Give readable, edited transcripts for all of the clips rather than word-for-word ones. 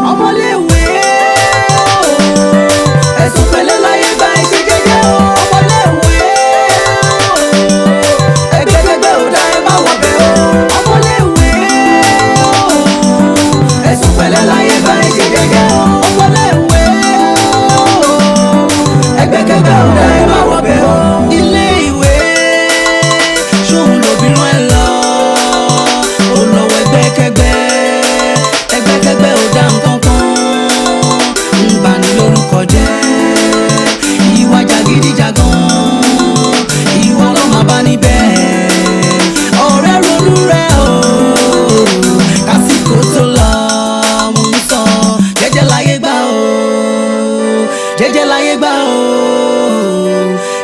ọmọléèwé ẹ̀sùn pẹ̀lẹ́ láyé gba ẹ̀ṣẹ̀ jẹ́jẹ́ o. ọmọléèwé ẹgbẹ́gbẹ́gbẹ́ ò dá ẹ má wọ̀ bẹ́ o. ọmọléèwé ẹ̀sùn pẹ̀lẹ́ láyé gba ẹ̀ṣẹ̀ jẹ́jẹ́ o. ọmọléèwé ẹgbẹ́gbẹ́gbẹ́ ò dá ẹ má wọ̀ bẹ́ o. ilé ìwé ṣóun lóbìnrin ẹ lọ ó lọ́wọ́ ẹgbẹ́kẹ́gbẹ́ ẹgbẹ́kẹ́gbẹ́ ò dá nǹkan kan ń bani lórúkọ jẹ́ ìwà jàgídíjàgan ìwà ló máa bá níbẹ̀ ọ̀rẹ́ ronú rẹ̀ o kásìkò tó lọ mú sọ jẹ́jẹ́ láyé gbà o jẹ́jẹ́ láyé gbà o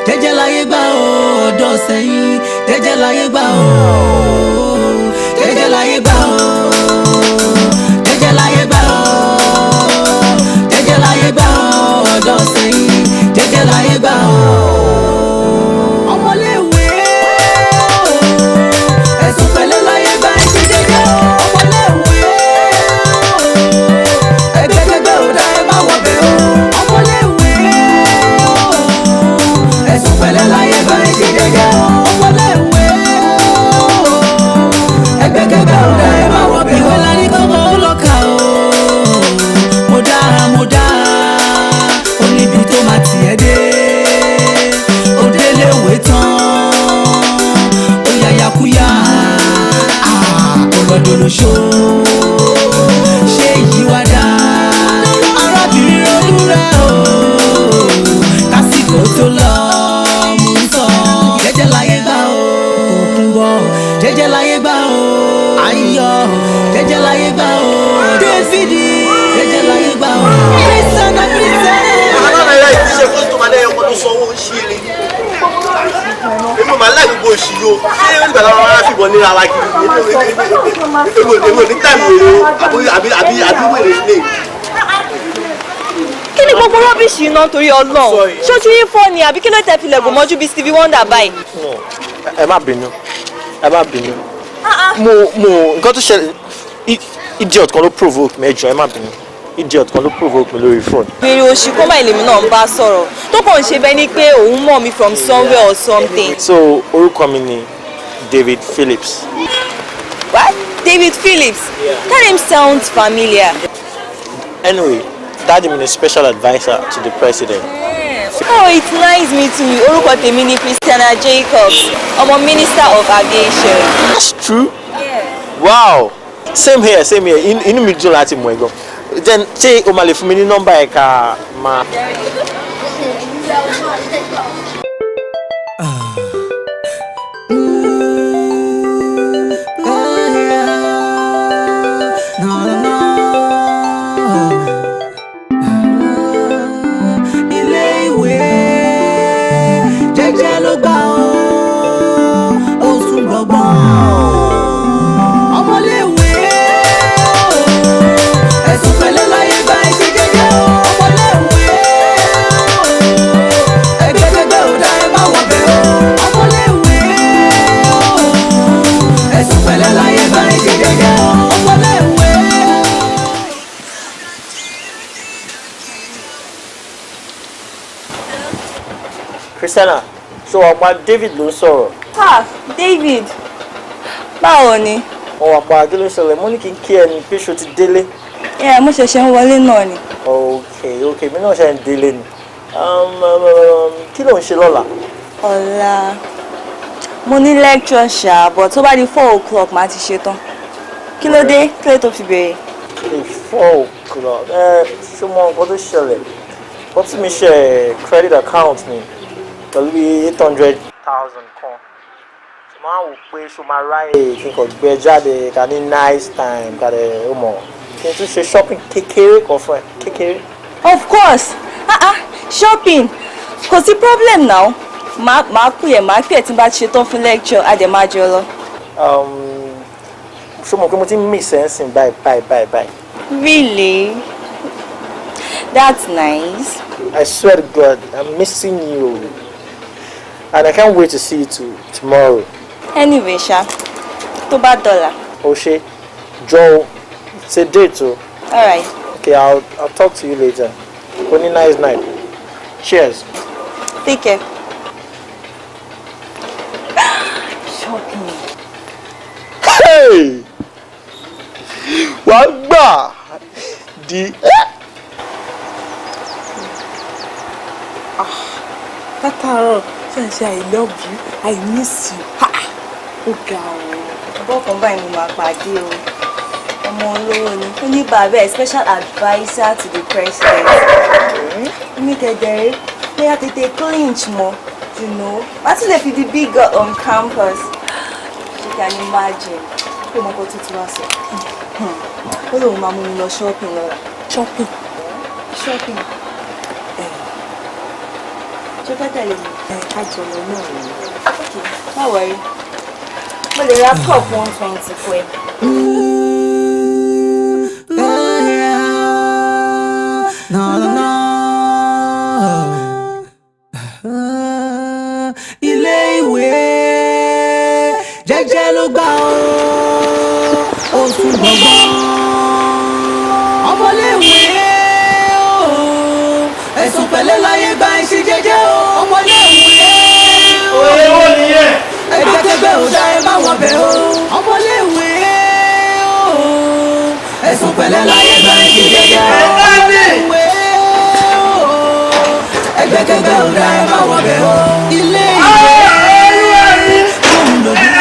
jẹ́jẹ́ láyé gbà o ọ̀dọ́ sẹ́yìn jẹ́jẹ́ láyé gbà o jẹ́jẹ́ láyé gbà o jẹ́jẹ́ láyé gbà o jẹ́jẹ́ láyé gbà o ọ̀dọ́ sẹ́yìn jẹ́jẹ́ láyé gbà o. ọmọléèwé ẹ̀sùn pẹ̀lẹ́ láyé gba ẹ̀ṣẹ̀ jẹ́jẹ́ o. ọmọléèwé ẹgbẹ́gbẹ́gbẹ́ ò dá ẹ má wọ̀ bẹ́ o. ọmọléèwé ẹ̀sùn pẹ̀lẹ́ láyé gba ẹ̀ṣẹ̀ jẹ́jẹ́ o. ọmọléèwé ẹgbẹ́gbẹ́gbẹ́ ò dá ẹ má wọ̀ bẹ́ o. ìwé lárí kọ́kọ́ ó lọ́ka o. mo dá ó níbi tó máa tiẹ̀ dé. ó délé ìwé tán ó yàyàkúyà ó lọ́dọ̀ lóṣó ṣé èyí wá dá arábìnrin ronú rẹ̀ o kásìkò tó lọ mú sọ jẹ́jẹ́ láyé gbà o òkun bọ̀ jẹ́jẹ́ láyé gbà o ayọ̀ jẹ́jẹ́ láyé gbà o Dáfídì jẹ́jẹ́ láyé gbà o kírísítánà kírísítánà. alábẹ̀rẹ̀ yìí ṣe fún tòmálẹ̀ ẹ̀kọ́ tó sọ owó ṣí ni èmi ò máa láì gbogbo òṣìyó ṣé nígbà táwọn ará fìbọn níra wa kiri èmi ò ní táìmù èrò àbí wèrè ilé. kí ni gbogbo rọ́bìṣì iná torí Ọlọ́run ṣojú yín fọ́ ni àbí kí ló tẹ̀ filẹ̀ gò mọ́jú bíi Stevie Wonder báyìí. ẹ má bínú mo nǹkan tó ṣẹlẹ̀ idiot kan ló provoke mi ẹ jọ̀ọ́ ẹ má bínú idiot kan ló provoke mi lórí phone. bèrè òṣì kó báyìí lèmi náà ń bá sọ̀rọ̀ tó kàn ń ṣe bẹ́ẹ̀ ni pé òun mọ̀ mi from somewhere or something. so orúkọ mi ni David Phillips. What? David Phillips? Yeah. That name sounds familiar. Anyway, Daddy is a special advisor to the president. Oh, it's nice meeting you. Orúkọ tèmi ni Christiana Jacobs. I'm a minister of aviation. That's true. Yeah. Wow. Same here. Inú mi dùn láti mọ̀ ẹ́ gan. Then ṣé o máa lè fún mi ní nọ́mbà ẹ̀ ká máa. Christiana, so ọ̀pá David ló ń sọ̀rọ̀. David, báwo ni? Ọ̀pá kí ló ń ṣẹlẹ̀? Mo ní kí n kí ẹni pé ṣo ti délé. Mo ṣẹ̀ṣẹ̀ ń wọlé náà ni. Okay, mi náà ṣe ń délé ni. Kí ló ń ṣe lọ́la? Ọ̀la, mo ní lecture ṣá, but tó bá di 4 o'clock máa ti ṣe tán. Kí ló dé? Kí ló tó fi béèrè? 4 o'clock. Ṣé mo nǹkan tó ṣẹlẹ̀? Wọ́n ti mi ṣe credit account ni pẹ̀lú bí 800,000 kan. Ṣé máa wò pé ṣo máa ráyè kí n kò gbé jáde ká ní nice time ká lè mọ̀ kí n tún ṣe shopping kékeré kan fún ẹ kékeré. Of course. Shopping. Kò sí problem now. Màá pè ẹ́ tí n bá ti ṣe tán fún lecture á dẹ̀ máa jọ lọ. Ṣé mo pé mo ti ń miss ẹ̀ ń sìn báyìí. Really? That's nice. I swear to God, I'm missing you. And I can't wait to see you tomorrow. Anyway, tó bá dọ̀la. Ó ṣe, jọ̀ọ́ It's a date too. Alright. Okay, I'll talk to you later. Only nice night. Cheers. Take care. Shopping. Hey! Wagba! Látàárọ̀ ṣe ń ṣe I love you, I miss you. Ó ga o. Ọbọ̀ kan báyìí mo máa pàdé o. Ọmọ olówó ni. Ó ní bàbá ẹ̀ special adviser to the president. Ní kẹ̀dẹ̀rẹ́, pé a tètè clinch mọ́, you know. Wá tún lè fi the big girl on campus. You can imagine. Pé mo kọ́ tuntun wá sọ. Ó lóun máa mú mi lọ shopping lọ́la. Shopping. Shopping. Ṣé fẹ́ tẹ̀lé mi? Ká jọ lọ náà ni. Okay, má worry. Mo lè ra cup 120 fún ẹ. Ilé ìwé jẹ́jẹ́ ló gbà ó sùn gbọ̀ngbọ̀n. Ọmọléèwé ẹ̀sùn pẹ̀lẹ́ láyé gba ìṣe jẹ́jẹ́ o. Ọmọléèwé ẹgbẹ́kẹ́gbẹ́ ò dá ẹ má wọ̀ bẹ̀ o. Ọmọléèwé ẹ̀sùn pẹ̀lẹ́ láyé gba ìṣe jẹ́jẹ́ o. Ọmọléèwé ẹgbẹ́kẹ́gbẹ́ ò dá ẹ má wọ̀ bẹ̀ o. Ilé ìwé tó ń lò bí.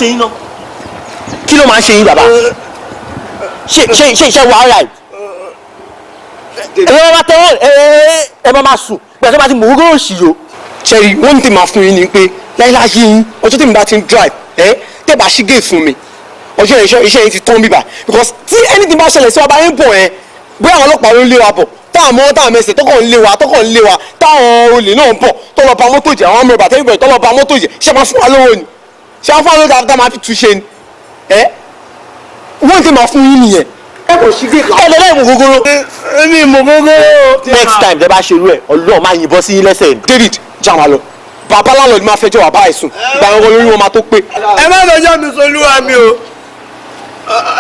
ṣe yín náà kí ló máa ń ṣe yín bàbá ṣe wàhálà yìí ẹ máa tẹ́wọ́ ẹ máa sùn pẹ̀lú máa ti mọ̀ ogó òsì yìí o. ṣẹ́rí wọ́n ti máa fún yín ni pé láíláyé yín ọjọ́ tí mi bá ti ń drive tẹ́ bá ṣí gate fún mi ọjọ́ iṣẹ́ yín ti tán bíbà because tí anything bá ṣẹlẹ̀ sí wa bá yín bọ̀ bóyá àwọn ọlọ́pàá ló ń lé wa bọ̀ táwọn mọ́ táwọn mẹ́sẹ̀ tọ́kàn ń lé wa táwọn olè náà ń bọ̀ tó lọ bà mọ́tò jẹ́ àwọn ọmọ ìbàtẹ́ ìbẹ̀rẹ̀ tó lọ bà mọ́tò jẹ́ ṣé máa fún wa lówó ni ṣé wọ́n fún wa lówó tá máa fi túṣe ni wọ́n ti máa fún yín nìyẹn ẹ kò ṣí gate láwọn. ẹ mú gógóró. èmi mọ̀ gógóró. next time tẹ bá ṣe irú ẹ Ọlọ́run máa yìnbọn sí yín lẹ́sẹ̀ ni. David jàmá lọ bàbá lálọ́ ni máa fẹjọ́ wà báyìí sùn gba àwọn olórí wọn máa tó pé. ẹ má lọ yọ mi sọlúwa mi o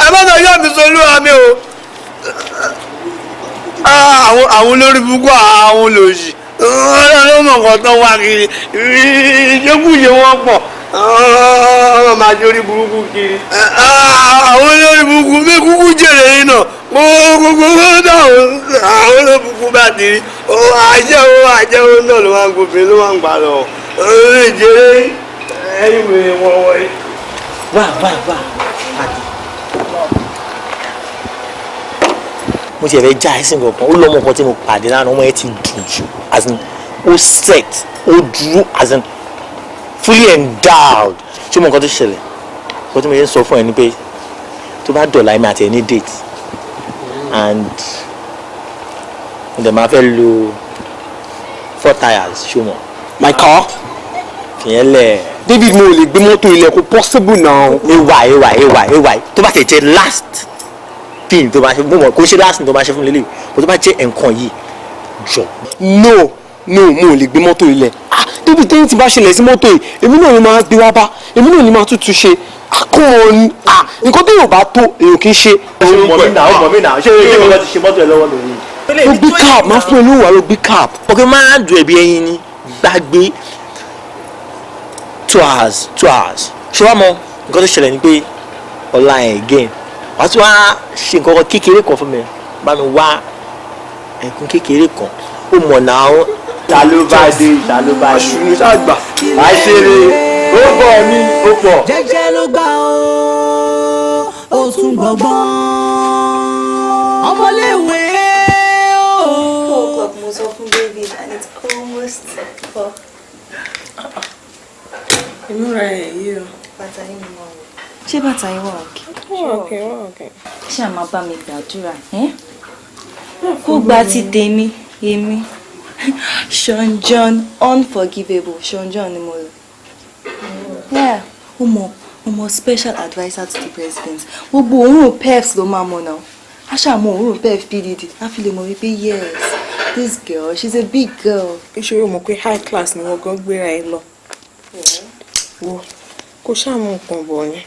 ẹ má lọ yọ mi sọlúwa mi o àwọn olórí búkú àwọn olóòṣì ọlọ́run mọ̀ nǹkan tán wá kiri ìjẹkújẹ wọn pọ̀ ọmọ máa jẹ orí burúkú kiri àwọn olórí burúkú bí kúkú jèrè yín náà gbogbo dáhùn àwọn olórí burúkú bá ti rí àjẹwò náà ló máa ń gbòbí ló máa ń gbà lọ ìjẹrẹ ẹ̀yìn wèrè wọn wọ̀nyí. wá mo ti ẹ̀fẹ̀ já ẹ̀sìn kankan ó lọ́mọ kan tí mo pàdé lánàá ọmọ yẹn ti dùn jù as in ó set ó dúró as in fully endowed ṣé mo nǹkan tó ṣẹlẹ̀ nǹkan tí mo yẹn ń sọ fún ẹ ni pé tó bá dọ̀la ẹ̀mí àti ẹ̀ ní date and mo dẹ̀ máa fẹ́ lo 4 tires ṣó mọ̀. my car. fìyẹn lẹ̀. David mo lè gbé mọ́tò ilẹ̀ kó possible now. ewa tó bá tẹ̀ jẹ́ last thing tó máa ṣe mo mọ̀ kó ṣe last thing tó máa ṣe fún lélẹ̀ o tó bá jẹ́ nǹkan yìí jọ. no mo lè gbé mọ́tò ilẹ̀ David tẹ́yìn tí bá ṣẹlẹ̀ sí mọ́tò yìí èmi náà ni máa gbé wá bá èmi náà ni máa tútù ṣe nǹkan tó yóò bá tó èèyàn kì í ṣe. ọmọ mi náà ṣé mo lọ ti ṣe mọ́tò ẹ lọ́wọ́ lórí. ló gbé cab máa fún ẹ lówó ló gbé cab. ok máa dùn ẹbí ẹyin ni gbàgbé 2 hours ṣé wàá mọ nǹkan tó ṣẹlẹ̀ ni pé ọ̀la ẹ̀ again wàá tún wá ṣe nǹkan kékeré kan fún mi bá mi wá ẹ̀kún kékeré kan ó mọ̀ náà ta ló bá dé àṣùnú ṣàgbà àṣeré ó bọ̀ mí ó pọ̀. jẹ́jẹ́ ló gbà ó sùn gbọ̀ngbọ̀n ọmọléèwé ó. 4 o'clock mo sọ fún David and it's almost 4. ìmúra ẹ̀ yìí o. bàtà yín ni mo wọ̀. ṣé bàtà yín wà òkè? wọ́n òkè. ṣé àmà bá mi gbàdúrà kó gba ti tèmi èmi Sean John unforgivable Sean John ni mo lò. Yeah, mo special adviser to the president. Gbogbo òórùn pefs ló máa mọ̀ náà. A ṣàmọ̀ òórùn pef PDD. A fi lè mọ̀ wípé yes, this girl, she's a big girl. ìṣòro mọ̀ pé high class ni wọ́n gan gbéra ẹ lọ. wo kò ṣàmù nǹkan bọ̀ ni.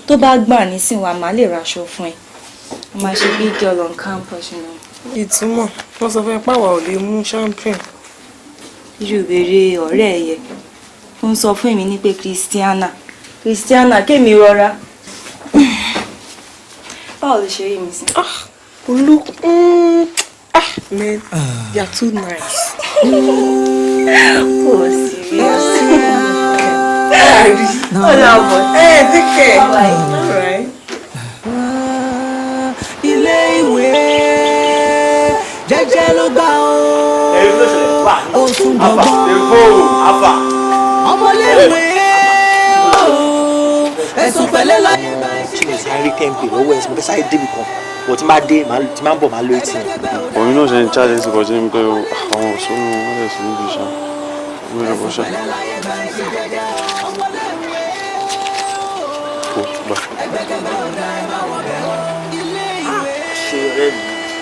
Tó bá gbà nísìn wa máa lè raṣọ fún ẹ. Mo máa ṣe big girl on campus, you know. ìtumọ̀ wọ́n sọ fún ẹ pàwọ̀ ò lè mú champagne. Irú ìbéèrè ọ̀rẹ́ ẹ̀ yẹ. Ó ń sọ fún èmi ní pé Christiana kémi rọra. Báwo ló ṣe rí mi sí? Look, man, you're too nice. Oh, serious. Hey, take care. All right. ilé ìwé jẹ́jẹ́ ló gbà ó sùn gbọ̀ngbọ̀n ọmọléèwé ẹ̀sùn pẹ̀lẹ́ láyé báyìí. tí mo sáré tẹ́ǹpì lọ́wọ́ ẹ̀sìn mo fẹ́ sáré débi kan bọ̀ tí máa dé tí máa ń bọ̀ máa lo etí yẹn. òun náà ṣe ń chájẹ sí kọjá ní pé àwọn òṣùnú wọn lè sí níbi iṣẹ́ wọ́n lè bọ́ṣẹ́.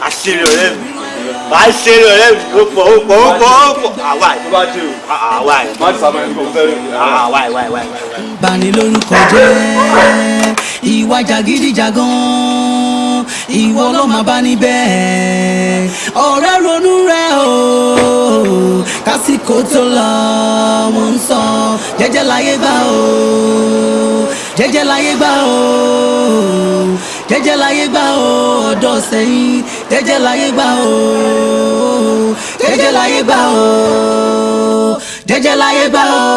àṣírí ọ̀rẹ́ mi máa ń ṣeré ọ̀rẹ́ mi ó pọ̀ àwa ẹ̀ má ti sábà ẹni kò fẹ́ rẹ̀ àwa ẹ̀. bani lórúkọ jẹ́ ìwà jàgídíjàgan ìwọ ló máa bá níbẹ̀ ọ̀rẹ́ ronú rẹ̀ o kásìkò tó lọ mo ń sọ jẹ́jẹ́ láyé gbà o jẹ́jẹ́ láyé gbà o jẹ́jẹ́ láyé gbà o ọ̀dọ̀ sẹ́yìn jẹ́jẹ́ láyé gbà o jẹ́jẹ́ láyé gbà o jẹ́jẹ́ láyé gbà o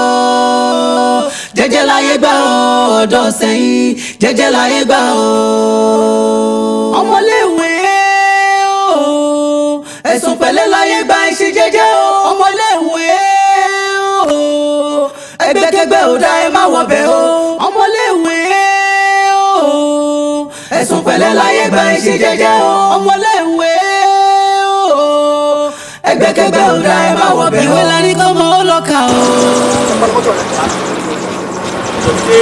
jẹ́jẹ́ láyé gbà o ọ̀dọ̀ sẹ́yìn jẹ́jẹ́ láyé gbà o. ọmọléèwé o ẹ̀sùn pẹ̀lẹ́ láyé gbà ìṣe jẹ́jẹ́ o ọmọléèwé o ẹgbẹ́kẹ́gbẹ́ ò dá ẹ má wọbẹ̀ o ọmọléèwé o ẹ̀sùn pẹ̀lẹ́ láyé gbà ìṣe jẹ́jẹ́ o ọmọléèwé o ẹgbẹ́kẹ́gbẹ́ ò dá ẹ má wọbẹ̀ o ìwé la ní kọ́ mọ́ ó lọ́ka o.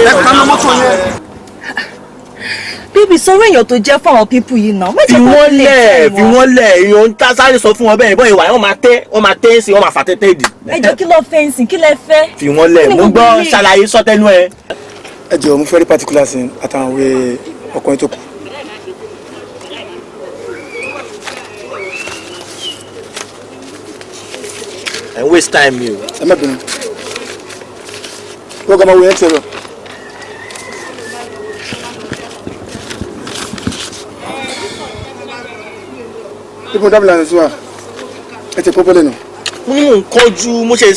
ẹ kàn án mọ́tò yẹn. Bíbí sọ̀rọ̀ èèyàn tó jẹ́ fún àwọn pípù yìí náà. fi wọ́n lẹ̀ èèyàn ń tá sáré sọ fún wọn bẹ́ẹ̀ bọ́ ìwà wọ́n máa tẹ́ sí wọ́n máa fà tẹ́tẹ́ ìdì. Ẹ jọ kí ló fẹ́ ń sìn kí lẹ fẹ́. fi wọ́n lẹ̀ mo gbọ́ ṣàlàyé sọ́tẹ́nu ẹ. ẹ jọ̀ọ́ mo fẹ́ rí particular sin àtàwọn òwe ọkùnrin tó kù. ẹ ń waste time mi o. ẹ má bínú wọ́n gbà máa wo yẹn tẹ̀rọ. ipò dábìlà ní sùwà ẹ ti pọ́pọ́lẹ̀ nù. mo ní nǹkan ju mo ṣe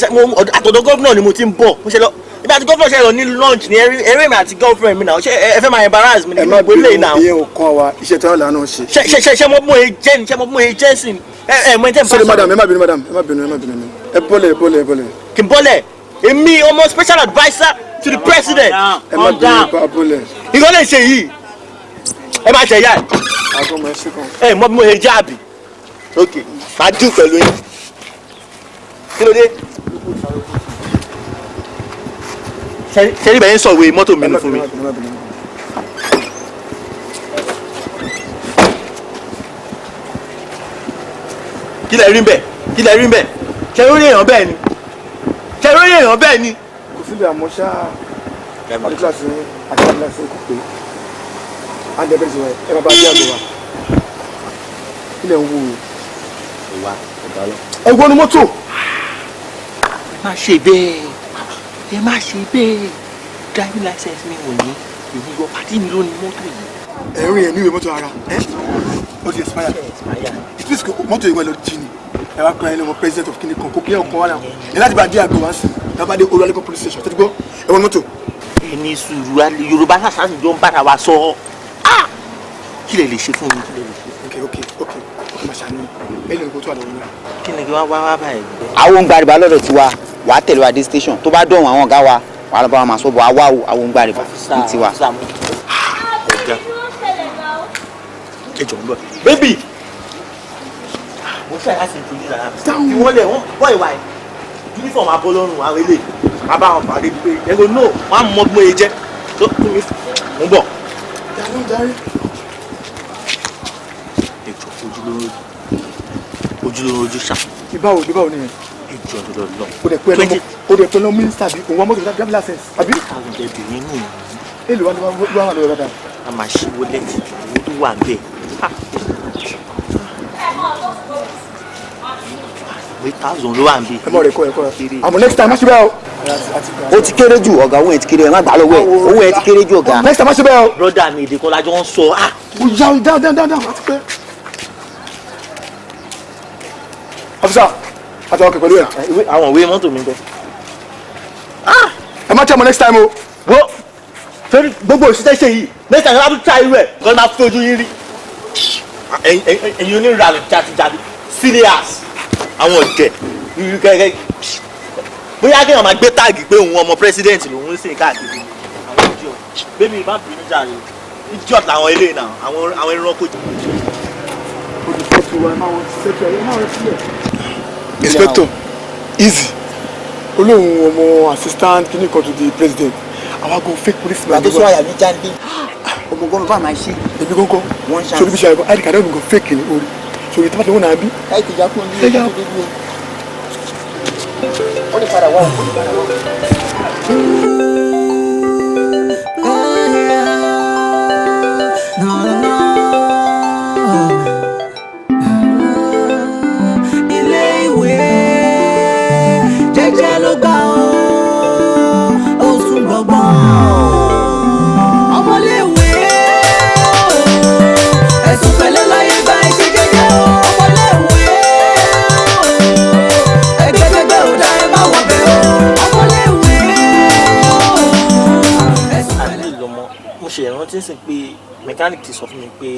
àtọ̀dọ̀ gọ́vnà ni mo ti ń bọ̀ mo ṣe lọ ibi àti gọ́vnà ṣe lọ ní lunch ní eré mi àti girlfriend mi náà ṣe ẹ fẹ́ máa embarrass mi ní ẹ má gbogbo ilé náà. ìyẹn ò kàn wá iṣẹ́ tí wọ́n lànà ṣe. ṣe mo mú e jẹ́ ni ṣe mo mú e jẹ́ sí ni ẹ mọ ẹ tẹ́ n bá sorry madam ẹ má bínú madam ẹ má bínú ẹ bọ́lẹ̀. kì í bọ́lẹ̀ èmi ọmọ special adviser to the president. ẹ má bínú bá bọ́lẹ̀. nǹkan lè ṣe yìí ẹ má ṣe yá ẹ. àgọ́mọ ẹ ṣe kàn. ẹ mọ bí mo ṣe jẹ́ àbí ok máa dín pẹ̀lú yín kí ló dé. ṣe ní bẹ̀yẹn sọ̀wé mọ́tò mi nù fún mi. kí lẹ rí bẹ́ẹ̀ kí lẹ rí bẹ́ẹ̀ ṣe lórí èèyàn bẹ́ẹ̀ ni ṣe lórí èèyàn bẹ́ẹ̀ ni. kò síbi àmọ́ ṣá àdúgbàsí àdúgbàsí kò pé àdẹ́bẹ̀rẹ̀ sí wa ẹ má bá dé àgbò wa kí lẹ̀ ń wò ó. ìwà ọ̀gá lọ. ẹ wọ́n ní mọ́tò. má ṣe bẹ́ẹ̀ ẹ má ṣe bẹ́ẹ̀ driving license mi ò ní èmi gbọ́ pàtí mi ló ní mọ́tò yìí. ẹ̀rín ẹ̀ níwèé mọ́tò ara ó ti expire it means mọ́tò ìwé lọ jí ni ẹ wá kan ẹ lọ́wọ́ president of kingdom kò kílẹ̀ ọkàn wà náà ẹ láti bá dé àgọ́ wá sí lábàá dé olúwalẹ́kọ̀ police station tẹ́tí gbọ́ ẹ wọ́n mọ́tò. ẹni sùúrù Yorùbá sàṣàṣì jọ ń bára wa sọ kí lè ṣe fún mi kí lè ṣe. ok máa ṣàánú ẹ lè ní kó tó àlọ́ wọn. kí ni kí wọ́n wá báyìí. àwọn ń gbàrìbà lọ́dọ̀ tiwa wàá tẹ̀lé wa dé station tó bá dọ̀wọ̀n àwọn ọ̀gá wa wàá lọ bá wa máa sọ bọ̀ àwa o àwọn ń gbàrìbà ní tiwa. ọ̀gá ẹ jọ̀ ń bọ̀ bébì mo fẹ́ láti introduce ara mi kí wọ́n lẹ̀ wọ́n ìwà ẹ̀ uniform abọ́lọ́run àwọn ilé bàbá àwọn pàdé pé ẹgbẹ́ náà wọ́n á mọ bí mo yẹ jẹ́ tó kún mi mo bọ̀. ojúlówó ojú ṣá. ìbáwo nìyẹn. ìjọ lọ lọ. o dẹ̀ pẹ́ lọ mínísítà bí òun wá mọ́tò driver license àbí. àwọn ẹbí nínú mi. èlò wa wà lọ́wọ́ dáadáa. a máa ṣe wọlé owó tó wà bẹ́ẹ̀. 8,000 ló wà níbí. ẹ mọ̀ rẹ̀ kọ́ àmọ́ next time má ṣe bẹ́ẹ̀ o. ó ti kéré jù ọ̀gá owó ẹ̀ ti kéré ẹ̀ má gbà lọ́wọ́ ẹ̀ owó ẹ̀ ti kéré jù ọ̀gá. next time má ṣe bẹ́ẹ̀ o. broda mi èdè kan lájọ ń sọ. ó yá o dáadáa àti pé. officer àtàwọn kẹ̀ pẹ̀lú ẹ̀. àwọn ìwé mọ́tò mi bẹ. ẹ má tẹ́ mọ next time o. wo torí gbogbo òṣìṣẹ́ ṣe yìí next time láti ta irú ẹ̀ kọ́ máa fi ojú yín rí. ẹ̀yin onírànlẹ̀ jáde serious àwọn ọ̀dẹ̀ kẹ́kẹ́ bóyá kéèyàn máa gbé táàgì pé òun ọmọ president lòun ń sìn káàkiri àwọn idiot bébí bá bínú jàre idiot làwọn ilé náà àwọn ẹranko. inspector easy olóhùn ọmọ assistant kìíní kan to the president àwa go fake police man. àti sọ àyà mi jáde ọmọ gbọ́dọ̀ bá máa ṣe. èmi kọ́kọ́ sori bí ṣe àyẹ̀kọ́ id card ẹ̀ go fake ni orí sori tí wọ́n ti wọ́n náà bí. káyì ti já fún ilé ẹjọ́ tó dé dúró. ó lè padà wá ó lè padà wá. ilé ìwé jẹ́jẹ́ ló gbà ó sùn gbọ̀ngbọ̀n ọmọléèwé ẹ̀sùn pẹ̀lẹ́ láyé gba iṣẹ́ jẹ́jẹ́ ọmọléèwé ẹgbẹ́gbẹ́gbẹ́ ò dá ẹ má wọ̀ bẹ́ ọmọléèwé ẹ̀sùn pẹ̀lẹ́. mo ṣe ìrántí sí pé mẹkáníìkì ti sọ fún mi pé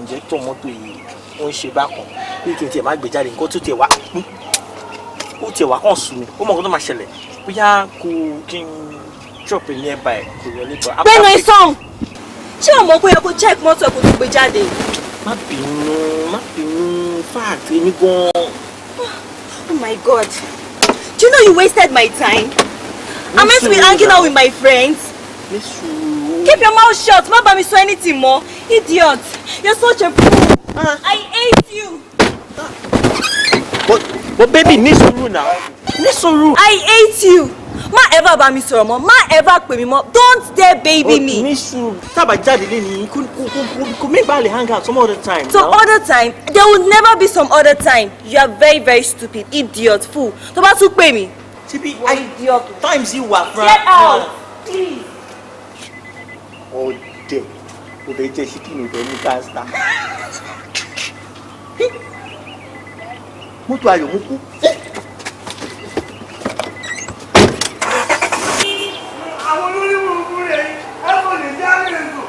ǹjẹ́ tó mọ́tò yìí ó ń ṣe bákan pé kí n tiẹ̀ má gbé jáde nǹkan tó tiẹ̀ wá kàn sùn mi ó mọ̀ nǹkan tó máa ṣẹlẹ̀ bóyá kò kí n drop ní ẹ̀bà ẹ̀ kò yọ lẹ́tọ̀. bẹ́ẹ̀ni ìsọ̀n ṣé o mọ̀ pé ẹ kò check mọ́tò ẹ̀ kó tó gbé jáde. má bínú fact èmi gan. Oh my God, do you know you wasted my time? I'm meant to be hanging out with my friends. Keep your mouth shut. Má bá mi sọ anything more. Idiot. You're such a fool. I hate you. But baby, ní sùúrù now. Ní sùúrù. I hate you. Má ever bá mi sọ̀rọ̀ mọ́. Má ever pè mí mọ́. Don't dare baby me. Ní sùúrù. Tábà jáde lé ní kò mí bá lè hang out some other time. Some other time? There will never be some other time. You are very very stupid. Idiot. Fool. Tó bá tún pè mí. Tibi, idiot. Times you were from. Get out. Please. Ọdẹ ọdẹ jẹ ṣíkìnì ìfẹ́ ní káàsítà mọ́tò ayọ̀ mú kú. àwọn olórí burúkú rẹ̀ ẹ kò lè já lè lò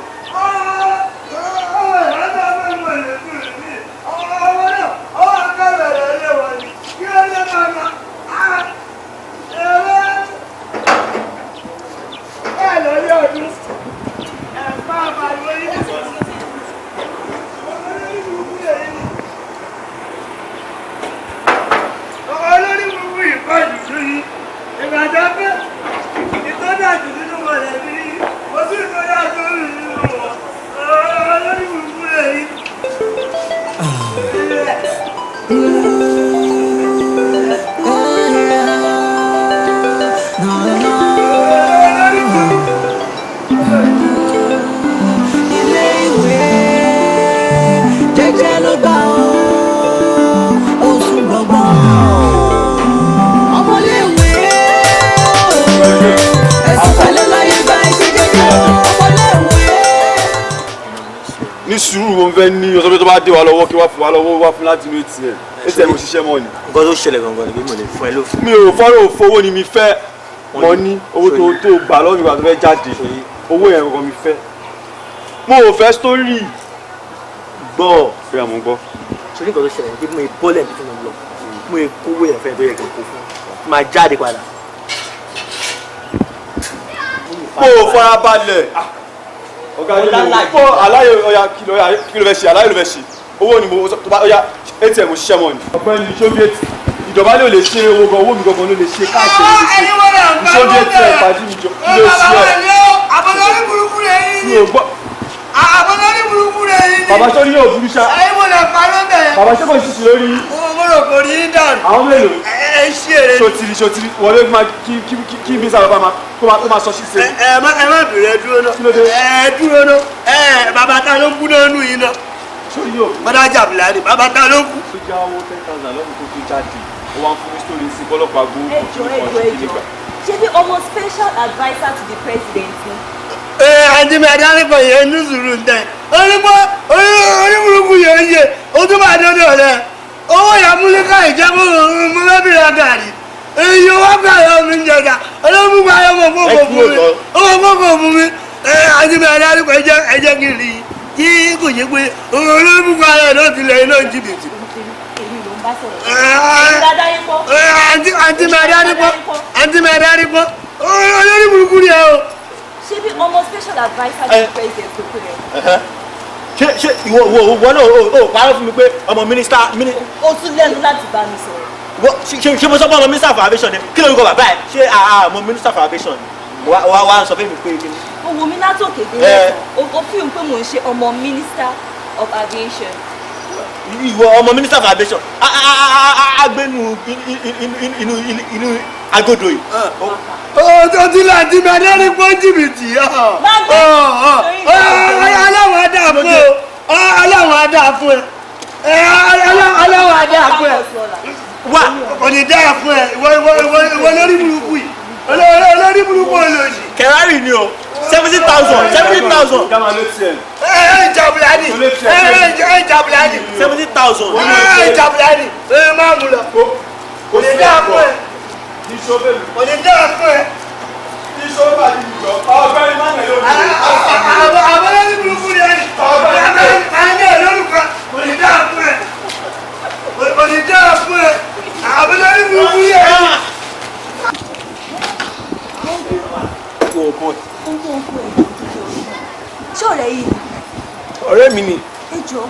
fẹ́ ní ọ̀sọ́ pé tó bá dé wa lọ́wọ́ kí wá fún wa lọ́wọ́ wá fún láti inú ATM ATM òṣìṣẹ́ mọ́ ni. nǹkan tó ṣẹlẹ̀ gangan ni pé mo lè fún ẹ lófin. mi ò fọ́rọ̀ òfowó ni mi fẹ́ mọ ní owó tó gbà lọ́wọ́ mi wà tó fẹ́ jáde owó yẹn gangan mi fẹ́ mo ò fẹ́ sítórì gbọ́ bí àmọ́ gbọ́. sórí nǹkan tó ṣẹlẹ̀ ni pé mo bọ́lẹ̀ bí mo lọ mo kówó yẹn fẹ́ tó yẹ kí n kó fún máa jáde padà. mo ò fara balẹ̀ ọ̀gá yìí kó aláyè ọ̀yà kí ló fẹ́ ṣe aláyè ló fẹ́ ṣe owó ni mo tó bá ọ̀yà ATM òṣìṣẹ́ mọ́ ni. ọ̀gbẹ́ni sovieti ìjọba ló lè ṣe owó gan owó mi gangan ló lè ṣe káàkiri lè ṣe sovieti ẹ̀ pàdé mi jọ kí ló ṣe ẹ̀. àbọ̀lọ́rí burúkú rẹ̀ yín ni. àbọ̀lọ́rí burúkú rẹ̀ yín ni. bàbá sọ́ni yóò burú ṣá. ẹ̀yin mo lè parọ́ bẹ̀. bàbá ṣé kò ń ṣiṣẹ́ lórí. mo rò kò rí dànù. àwọn mélòó. ẹ ṣí èrè. sotiri wọlé kí n bí sábà bá máa sọ ṣíṣe. ẹ má bèrè dúró náà. kí ló dé. ẹ dúró náà. bàbá ta ló kú náà nù yín náà. sórí yóò. bàdá jàbìlà ni bàbá ta ló kú. ó já owó 10,000 lọ́dún tó fi jáde ó wá ń fún mi sórí sí bọ́lọ́pàá gbó. ẹjọ ṣé bí ọmọ special adviser to the president ni. àǹtí mi adáríkọ yẹn ní sùúrù ń tẹ oníburúkú yẹn ń yẹ o tún bá dọ́dọ̀ rẹ owó ìyàmúlẹ́ká ìjẹ́bú mọ́lẹ́bìrì gàrí èyí owó gbàyọ̀ mi ń jẹta olóògùn ayọ̀ mọ̀ fọ́fọ́ fún mi ọmọ fọ́fọ́ fún mi àǹtí mi adáríkọ ẹjẹ́ kí n rí kí kò yẹ pé olóògùn ayọ̀ náà ti lẹ̀ iná jìbìtì. àǹtí mi adáríkọ olórí burúkú ni ẹ o. ṣé bí ọmọ special adviser to the president tó pè rẹ. ṣé ìwọ náà o parọ́ fún mi pé ọmọ mínísítà. ó tún lẹ́nu láti bá mi sọ̀rọ̀. ṣé mo sọ pé ọmọ mínísítà for aviation ni kí ló ń kọ bàbá ẹ ṣé ọmọ mínísítà for aviation ni wà á sọ fún mi pé kí ni. ó wù mí látòkè dé lẹ́sàn ó fi hàn pé mò ń ṣe ọmọ minister of aviation. ìwọ ọmọ mínísítà for aviation agbẹnu inú agodo yìí. ó ti láti bẹ dẹ́rìn pọ́ jìbìtì. aláwọ̀ adá fún ẹ aláwọ̀ adá fún ẹ aláwọ̀ adá fún ẹ wà òní dáa fún ẹ ìwọ lórí burúkú yìí olórí burúkú olóòjì. Ferrari ni o 70,000. Gama ló tiẹ̀. Jabulani. Jabulani. 70,000. Jabulani. Máa mú lọ. Kò ní dáa fún ẹ. Kò ní dáa fún ẹ. Ọ̀gbẹ́ni máa ń lè lórí. Àwọn olórí burúkú ni ẹni. Àní olórúkọ. Kò ní dáa fún ẹ. Kò ní dáa fún ẹ. Àwọn olórí burúkú ni ẹni. ṣé ọ̀rẹ́ yìí ni. ọ̀rẹ́ mi ni. ẹ jọ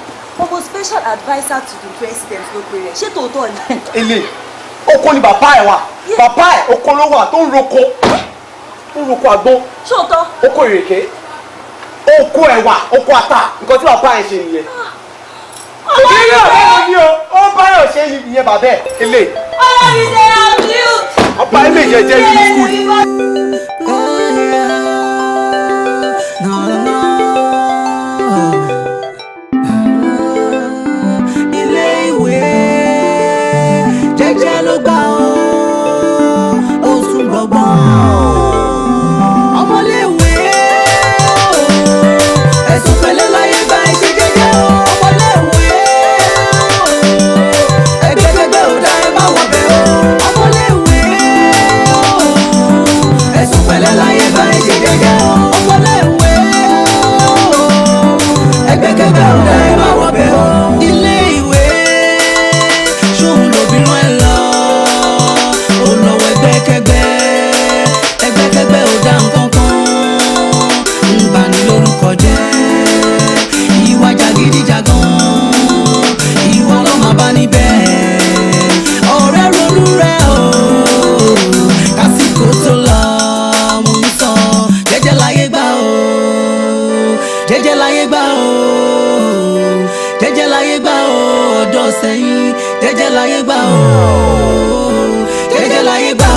ọmọ special adviser to the president ló pe rẹ ṣé tòótọ́ ni. ilé oko ni bàbá ẹ wà bàbá ẹ oko ló wà tó ń roko àgbọn. ṣóòótọ́. oko ìrèké oko ẹ̀wà oko ata nǹkan tí bàbá ẹ ṣe nìyẹn. ìdílé ọ̀rẹ́ mi ni o ó bá yọ̀ ṣe nìyẹn bàbá ẹ̀ ilé. Ọlámídé Abdul. ọba ilé ìjẹ́jẹ́ ní skul. jẹ́jẹ́ láyé gbà ó jẹ́jẹ́ láyé gbà ó.